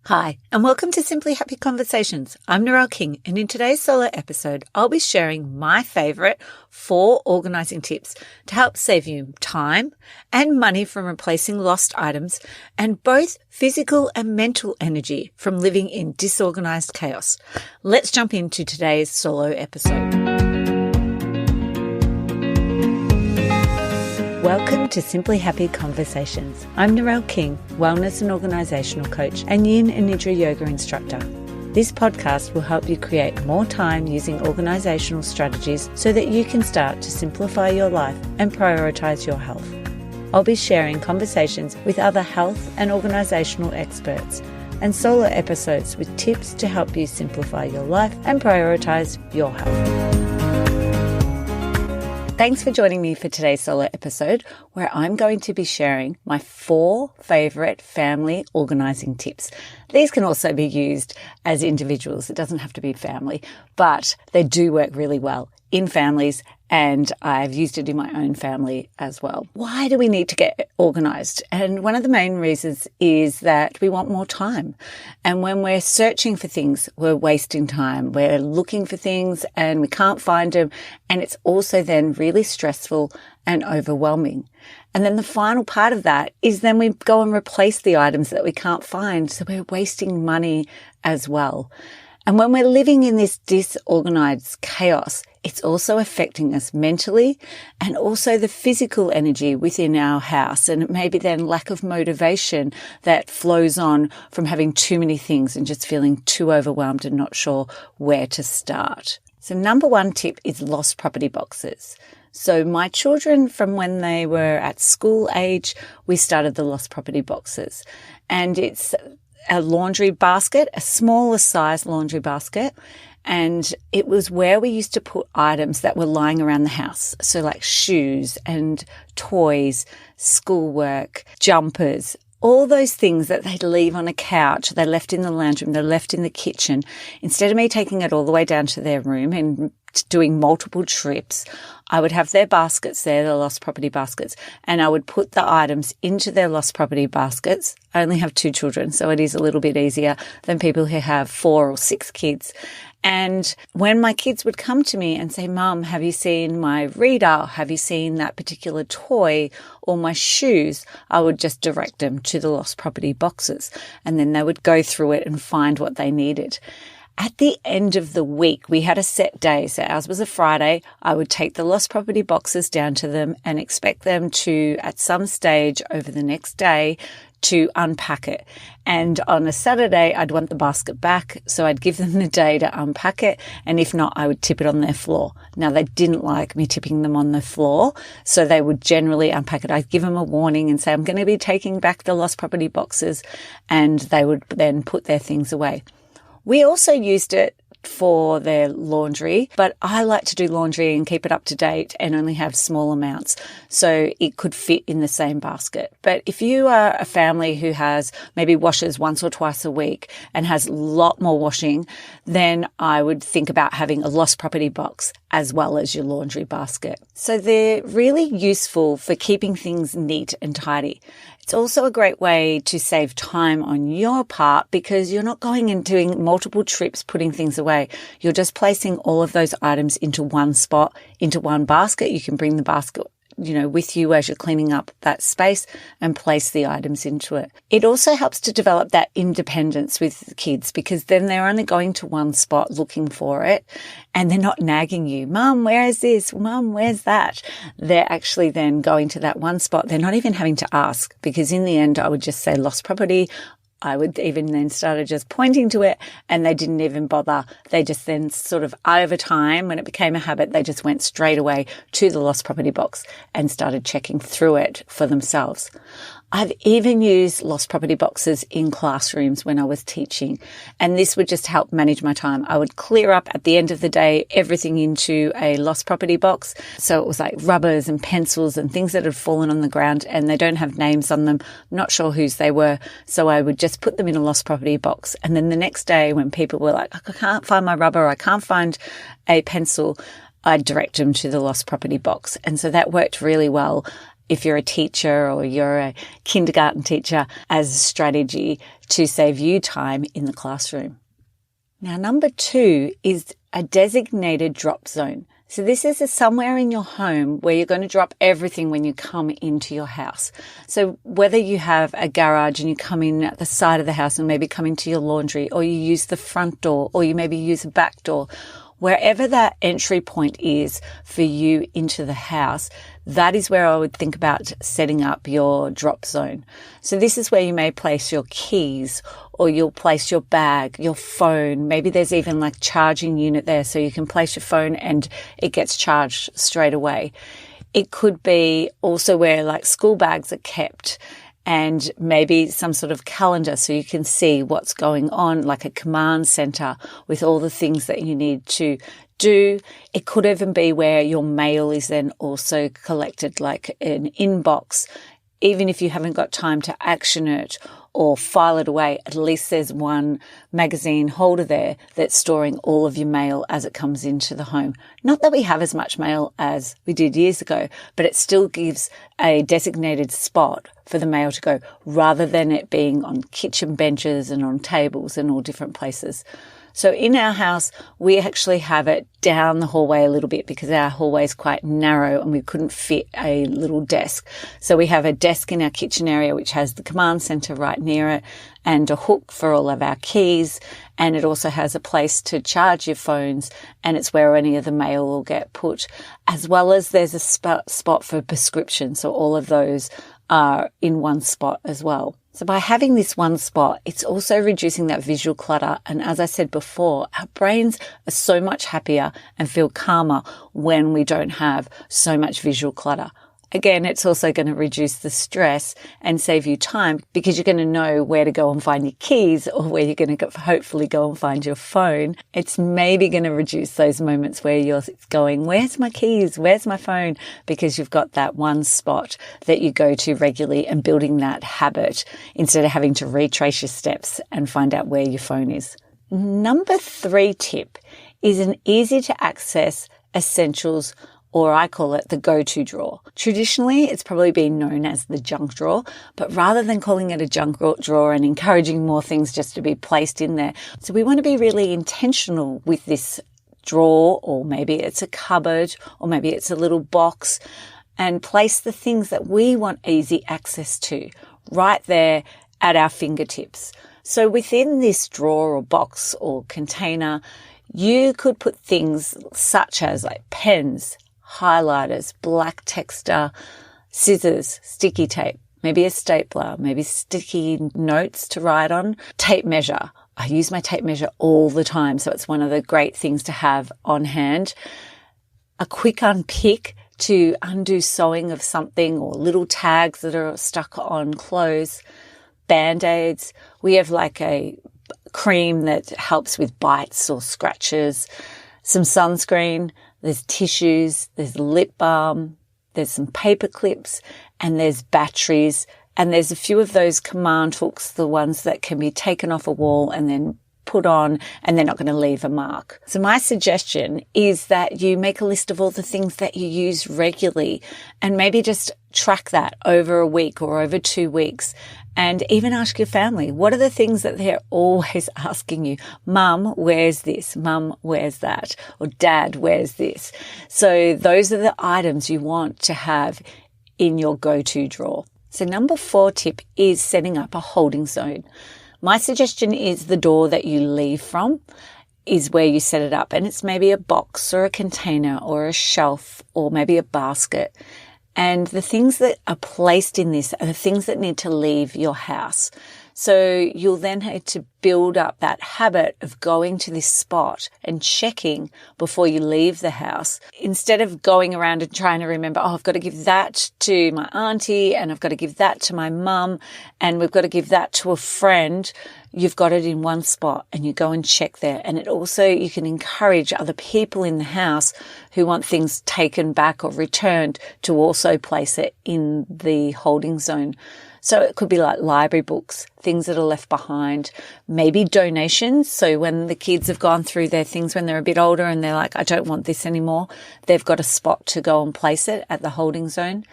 Hi, and welcome to Simply Happy Conversations. I'm Narelle King, and in today's solo episode, I'll be sharing my favourite 4 organising tips to help save you time and money from replacing lost items and both physical and mental energy from living in disorganised chaos. Let's jump into today's solo episode. Welcome to Simply Happy Conversations. I'm Narelle King, wellness and organisational coach and yin and nidra yoga instructor. This podcast will help you create more time using organisational strategies so that you can start to simplify your life and prioritise your health. I'll be sharing conversations with other health and organisational experts and solo episodes with tips to help you simplify your life and prioritise your health. Thanks for joining me for today's solo episode, where I'm going to be sharing my 4 favourite family organising tips. These can also be used as individuals. It doesn't have to be family, but they do work really well in families, and I've used it in my own family as well. Why do we need to get organised? And one of the main reasons is that we want more time. And when we're searching for things, we're wasting time. We're looking for things and we can't find them. And it's also then really stressful and overwhelming. And then the final part of that is then we go and replace the items that we can't find. So we're wasting money as well. And when we're living in this disorganized chaos, it's also affecting us mentally and also the physical energy within our house. And it may be then lack of motivation that flows on from having too many things and just feeling too overwhelmed and not sure where to start. So number 1 tip is lost property boxes. So my children, from when they were at school age, we started the lost property boxes. And it's a laundry basket, a smaller size laundry basket. And it was where we used to put items that were lying around the house. So like shoes and toys, schoolwork, jumpers, all those things that they'd leave on a couch, they left in the lounge room, they left in the kitchen. Instead of me taking it all the way down to their room and doing multiple trips, I would have their baskets there, the lost property baskets, and I would put the items into their lost property baskets. I only have 2 children, so it is a little bit easier than people who have 4 or 6 kids. And when my kids would come to me and say, Mum, have you seen my reader? Have you seen that particular toy or my shoes? I would just direct them to the lost property boxes, and then they would go through it and find what they needed. At the end of the week, we had a set day. So ours was a Friday. I would take the lost property boxes down to them and expect them to, at some stage over the next day, to unpack it. And on a Saturday, I'd want the basket back. So I'd give them the day to unpack it. And if not, I would tip it on their floor. Now, they didn't like me tipping them on the floor, so they would generally unpack it. I'd give them a warning and say, I'm going to be taking back the lost property boxes. And they would then put their things away. We also used it for their laundry, but I like to do laundry and keep it up to date and only have small amounts so it could fit in the same basket. But if you are a family who has maybe washes once or twice a week and has a lot more washing, then I would think about having a lost property box as well as your laundry basket. So they're really useful for keeping things neat and tidy. It's also a great way to save time on your part because you're not going and doing multiple trips putting things away. You're just placing all of those items into one spot, into one basket. You can bring the basket with you as you're cleaning up that space and place the items into it. It also helps to develop that independence with the kids because then they're only going to one spot looking for it and they're not nagging you. Mum, where is this? Mum, where's that? They're actually then going to that one spot. They're not even having to ask because in the end, I would just say lost property. I would even then started just pointing to it and they didn't even bother. They just then sort of over time, when it became a habit, they just went straight away to the lost property box and started checking through it for themselves. I've even used lost property boxes in classrooms when I was teaching, and this would just help manage my time. I would clear up at the end of the day everything into a lost property box. So it was like rubbers and pencils and things that had fallen on the ground and they don't have names on them. I'm not sure whose they were. So I would just put them in a lost property box. And then the next day when people were like, I can't find my rubber, I can't find a pencil, I'd direct them to the lost property box. And so that worked really well. if you're a teacher or you're a kindergarten teacher, as a strategy to save you time in the classroom. Now, number 2 is a designated drop zone. So this is somewhere in your home where you're going to drop everything when you come into your house. So whether you have a garage and you come in at the side of the house and maybe come into your laundry, or you use the front door, or you maybe use a back door, wherever that entry point is for you into the house, that is where I would think about setting up your drop zone. So this is where you may place your keys, or you'll place your bag, your phone. Maybe there's even like charging unit there, so you can place your phone and it gets charged straight away. It could be also where like school bags are kept, and maybe some sort of calendar so you can see what's going on, like a command center with all the things that you need to do. It could even be where your mail is then also collected, like an inbox. Even if you haven't got time to action it or file it away, at least there's one magazine holder there that's storing all of your mail as it comes into the home. Not that we have as much mail as we did years ago, but it still gives a designated spot for the mail to go, rather than it being on kitchen benches and on tables and all different places. So in our house, we actually have it down the hallway a little bit because our hallway is quite narrow and we couldn't fit a little desk. So we have a desk in our kitchen area which has the command center right near it and a hook for all of our keys. And it also has a place to charge your phones, and it's where any of the mail will get put, as well as there's a spot for prescriptions. So all of those are in one spot as well. So by having this one spot, it's also reducing that visual clutter. And as I said before, our brains are so much happier and feel calmer when we don't have so much visual clutter. Again, it's also going to reduce the stress and save you time because you're going to know where to go and find your keys, or where you're going to hopefully go and find your phone. It's maybe going to reduce those moments where you're going, where's my keys? Where's my phone? Because you've got that one spot that you go to regularly, and building that habit instead of having to retrace your steps and find out where your phone is. Number 3 tip is an easy to access essentials, or I call it the go-to drawer. Traditionally, it's probably been known as the junk drawer, but rather than calling it a junk drawer and encouraging more things just to be placed in there, so we want to be really intentional with this drawer, or maybe it's a cupboard, or maybe it's a little box, and place the things that we want easy access to right there at our fingertips. So within this drawer or box or container, you could put things such as like pens, highlighters, black texter, scissors, sticky tape, maybe a stapler, maybe sticky notes to write on, tape measure. I use my tape measure all the time, so it's one of the great things to have on hand. A quick unpick to undo sewing of something, or little tags that are stuck on clothes, Band-Aids. We have like a cream that helps with bites or scratches, some sunscreen, there's tissues, there's lip balm, there's some paper clips, and there's batteries, and there's a few of those command hooks, the ones that can be taken off a wall and then put on, and they're not going to leave a mark. So my suggestion is that you make a list of all the things that you use regularly, and maybe just track that over a week or over 2 weeks. And even ask your family, what are the things that they're always asking you? Mum, where's this? Mum, where's that? Or Dad, where's this? So those are the items you want to have in your go-to drawer. So number 4 tip is setting up a holding zone. My suggestion is the door that you leave from is where you set it up. And it's maybe a box or a container or a shelf or maybe a basket. And the things that are placed in this are the things that need to leave your house. So you'll then have to build up that habit of going to this spot and checking before you leave the house, instead of going around and trying to remember, oh, I've got to give that to my auntie, and I've got to give that to my mum, and we've got to give that to a friend. You've got it in one spot and you go and check there. And it also, you can encourage other people in the house who want things taken back or returned to also place it in the holding zone. So it could be like library books, things that are left behind, maybe donations. So when the kids have gone through their things when they're a bit older and they're like, I don't want this anymore, they've got a spot to go and place it at the holding zone.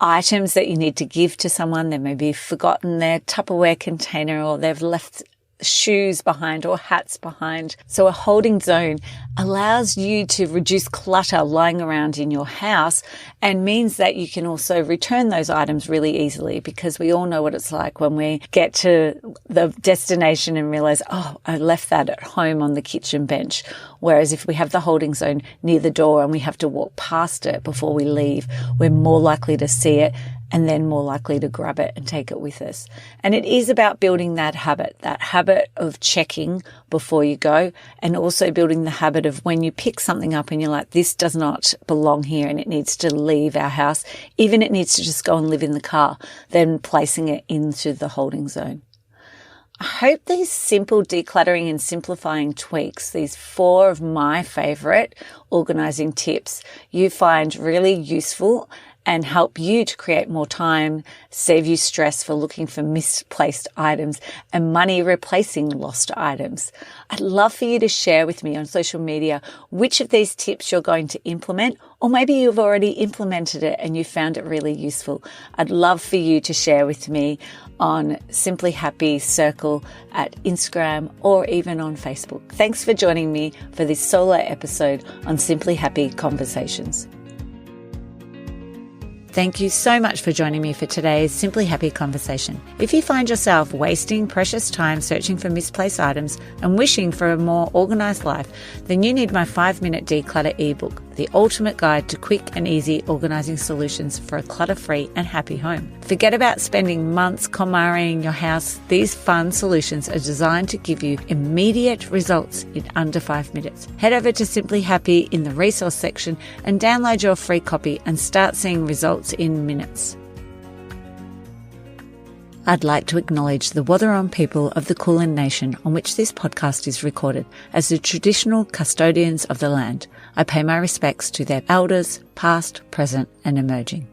items that you need to give to someone. They may be forgotten their Tupperware container, or they've left shoes behind or hats behind. So a holding zone allows you to reduce clutter lying around in your house, and means that you can also return those items really easily, because we all know what it's like when we get to the destination and realize, oh, I left that at home on the kitchen bench. Whereas if we have the holding zone near the door and we have to walk past it before we leave, we're more likely to see it and then more likely to grab it and take it with us. And it is about building that habit of checking before you go, and also building the habit of when you pick something up and you're like, this does not belong here and it needs to leave our house, even it needs to just go and live in the car, then placing it into the holding zone. I hope these simple decluttering and simplifying tweaks, these 4 of my favorite organizing tips, you find really useful and help you to create more time, save you stress for looking for misplaced items, and money replacing lost items. I'd love for you to share with me on social media which of these tips you're going to implement, or maybe you've already implemented it and you found it really useful. I'd love for you to share with me on Simply Happy Circle at Instagram, or even on Facebook. Thanks for joining me for this solo episode on Simply Happy Conversations. Thank you so much for joining me for today's Simply Happy conversation. If you find yourself wasting precious time searching for misplaced items and wishing for a more organized life, then you need my 5-minute declutter ebook, the ultimate guide to quick and easy organizing solutions for a clutter-free and happy home. Forget about spending months KonMariing your house. These fun solutions are designed to give you immediate results in under 5 minutes. Head over to Simply Happy in the resource section and download your free copy and start seeing results in minutes. I'd like to acknowledge the Wathaurong people of the Kulin Nation on which this podcast is recorded as the traditional custodians of the land. I pay my respects to their elders, past, present, and emerging.